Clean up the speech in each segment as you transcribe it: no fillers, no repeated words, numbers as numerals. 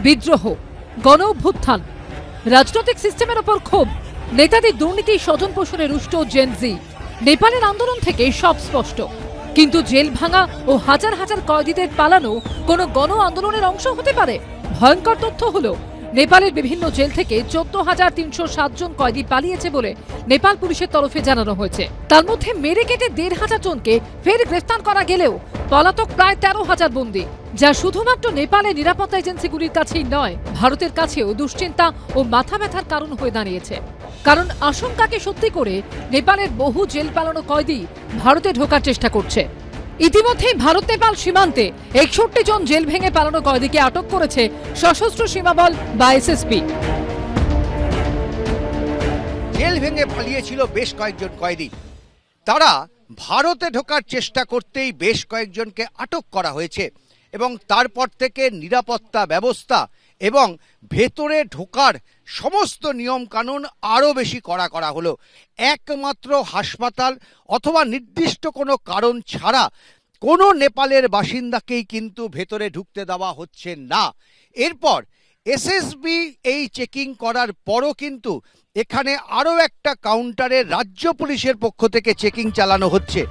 বিদ্রোহ, গণ অভ্যুত্থান, রাজনৈতিক সিস্টেমের ওপর ক্ষোভ, নেতাদের দুর্নীতি স্বজন পোষণে রুষ্ট জেনজি। নেপালের আন্দোলন থেকে সব স্পষ্ট। কিন্তু জেল ভাঙা ও হাজার হাজার কয়েদিদের পালানো কোনো গণ আন্দোলনের অংশ হতে পারে? ভয়ঙ্কর তথ্য হলো, নেপালের বিভিন্ন জেল থেকে 14,307 জন কয়েদি পালিয়েছে বলে নেপাল পুলিশের তরফে জানানো হয়েছে। তার মধ্যে মেরে কেটে 1,500 জনকে ফের গ্রেফতার করা গেলেও পলাতক প্রায় 13,000 বন্দী, যা শুধুমাত্র নেপালের নিরাপত্তা এজেন্সিগুলির কাছেই নয়, ভারতের কাছেও দুশ্চিন্তা ও মাথা ব্যথার কারণ হয়ে দাঁড়িয়েছে। কারণ আশঙ্কাকে সত্যি করে নেপালের বহু জেল পালানো কয়েদি ভারতে ঢোকার চেষ্টা করছে। ইতিমধ্যেই ভারত নেপাল সীমান্তে 61 জন জেল ভেঙে পালানো কয়েদিকে আটক করেছে সশস্ত্র সীমাবল বা এসএসবি। জেল ভেঙে পালিয়েছিল বেশ কয়েকজন কয়েদি। তারা ভারতে ঢোকার চেষ্টা করতেই বেশ কয়েকজনকে আটক করা হয়েছে এবং তারপর থেকে নিরাপত্তা ব্যবস্থা এবং ভেতরে ঢোকার সমস্ত নিয়ম কানুন আরও বেশি কড়া করা হলো। একমাত্র হাসপাতাল অথবা নির্দিষ্ট কোনো কারণ ছাড়া কোনো নেপালের বাসিন্দাকেই কিন্তু ভেতরে ঢুকতে দেওয়া হচ্ছে না। এরপর এসএসবি এই চেকিং করার পরও কিন্তু এখানে আরও একটা কাউন্টারে রাজ্য পুলিশের পক্ষ থেকে চেকিং চালানো হচ্ছে।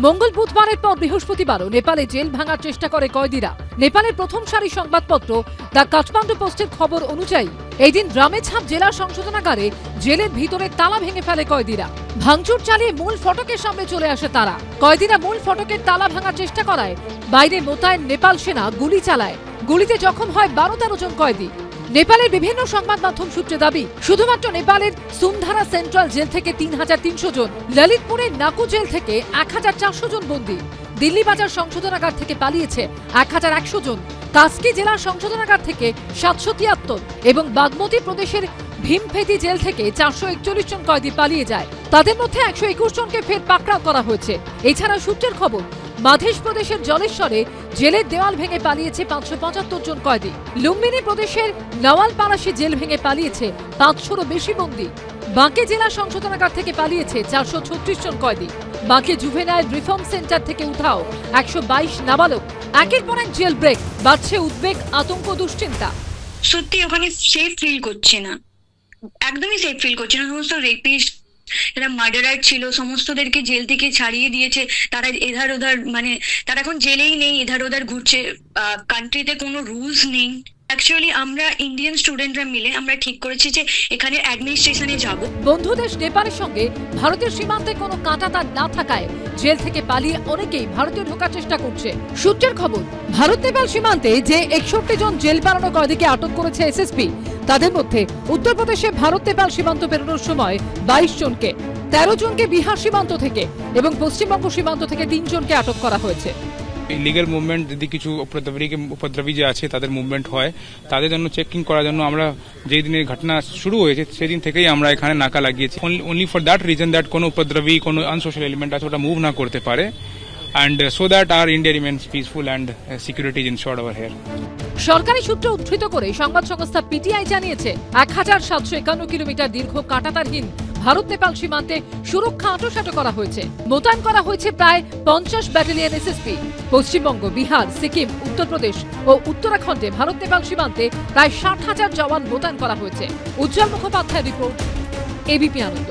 মঙ্গল বুধবারের পর বৃহস্পতিবারও নেপালে জেল ভাঙার চেষ্টা করে কয়েদিরা। নেপালের প্রথম সারি সংবাদপত্র দ্য কাঠমান্ডু পোস্টের খবর অনুযায়ী এই দিন রামেছাপ জেলা সংশোধনাগারে জেলের ভিতরে তালা ভেঙে ফেলে কয়েদিরা। ভাঙচুর চালিয়ে মূল ফটকের সামনে চলে আসে তারা। কয়েদিরা মূল ফটকের তালা ভাঙার চেষ্টা করায় বাইরে মোতায়েন নেপাল সেনা গুলি চালায়। গুলিতে জখম হয় 12-13 জন কয়েদি। নেপালের বিভিন্ন সংবাদ মাধ্যম সূত্রে দাবি, শুধুমাত্র নেপালের সুন্ধারা সেন্ট্রাল জেল থেকে 3,300 জন, ললিতপুরের নাকু জেল থেকে 1,400 জন বন্দী, দিল্লি বাজার সংশোধনাগার থেকে পালিয়েছে 1,100 জন, কাস্কি জেলা সংশোধনাগার থেকে 773 এবং বাগমতি প্রদেশের ভীমফেদি জেল থেকে 441 জন কয়েদি পালিয়ে যায়। তাদের মধ্যে 121 জনকে ফের পাকড়াও করা হয়েছে। এছাড়া সূত্রের খবর, মধ্যপ্রদেশের জলেশ্বরে জেলের দেওয়াল ভেঙে পালিয়েছে 575 জন কয়েদি। লুম্বিনী প্রদেশের নওয়ালপাড়াশি জেল ভেঙে পালিয়েছে 500-রও বেশি বন্দী। বাঁকে জেলা সংশোধনাগার থেকে পালিয়েছে 436 জন কয়েদি। বাঁকে জুভেনাইল রিফর্ম সেন্টার থেকে উঠাও 122 নাবালক। একের পর এক জেল ব্রেক, বাড়ছে উদ্বেগ, আতঙ্ক, দুশ্চিন্তা। সত্যি ওখানে সেফ ফিল করছে না, একদমই সেফ ফিল করছে না। সমস্ত রেপিস্ট, যারা মার্ডারার ছিল, সমস্তদেরকে জেল থেকে ছাড়িয়ে দিয়েছে। তারা এধার ওধার, মানে তারা এখন জেলেই নেই, এধার ওধার ঘুরছে। কান্ট্রিতে কোনো রুলস নেই। অ্যাকচুয়ালি আমরা ইন্ডিয়ান স্টুডেন্টরা মিলে আমরা ঠিক করেছি যে এখানে অ্যাডমিনিস্ট্রেশনে যাব। বন্ধু দেশ নেপালের সঙ্গে ভারতের সীমান্তে কোনো কাঁটাতার না থাকায় জেল থেকে পালিয়ে অনেকেই ভারতে ঢোকার চেষ্টা করছে। সূত্রের খবর, ভারত নেপাল সীমান্তে যে 61 জন জেল পালানো কয়েদিকে আটক করেছে এসএসপি, তাদের মধ্যে উত্তরপ্রদেশে ভারত নেপাল সীমান্ত পেরোনোর সময় 22 জনকে, 13 জনকে বিহার সীমান্ত থেকে এবং পশ্চিমবঙ্গ সীমান্ত থেকে 3 জনকে আটক করা হয়েছে। ইলিগাল মুভমেন্ট যদি কিছু উপদ্রবী যে আছে তাদের মুভমেন্ট হয়, তাদের জন্য চেকিং করার জন্য আমরা যেই দিনের ঘটনা শুরু হয়েছে সেদিন থেকেই আমরা এখানে নাকা লাগিয়েছি। Only for that reason that কোনো উপদ্রবী, কোনো আনসোশ্যাল এলিমেন্ট আছে ওটা মুভ না করতে পারে, and so that our India remains peaceful and security is ensured over here. সরকারি সূত্র উদ্ধৃত করে সংবাদ সংস্থা পিটিআই জানিয়েছে, 1751 কিলোমিটার দীর্ঘ কাঁটাতারহীন ভারত নেপাল সীমান্তে সুরক্ষা আঁটোসাঁটো করা হয়েছে। মোতায়েন করা হয়েছে প্রায় 50 ব্যাটালিয়ন এসএসপি। পশ্চিমবঙ্গ, বিহার, সিকিম, উত্তরপ্রদেশ ও উত্তরাখণ্ডে ভারত নেপাল সীমান্তে প্রায় 60,000 জওয়ান মোতায়েন করা হয়েছে। উজ্জ্বল মুখোপাধ্যায়ের রিপোর্ট, এবিপি আনন্দ।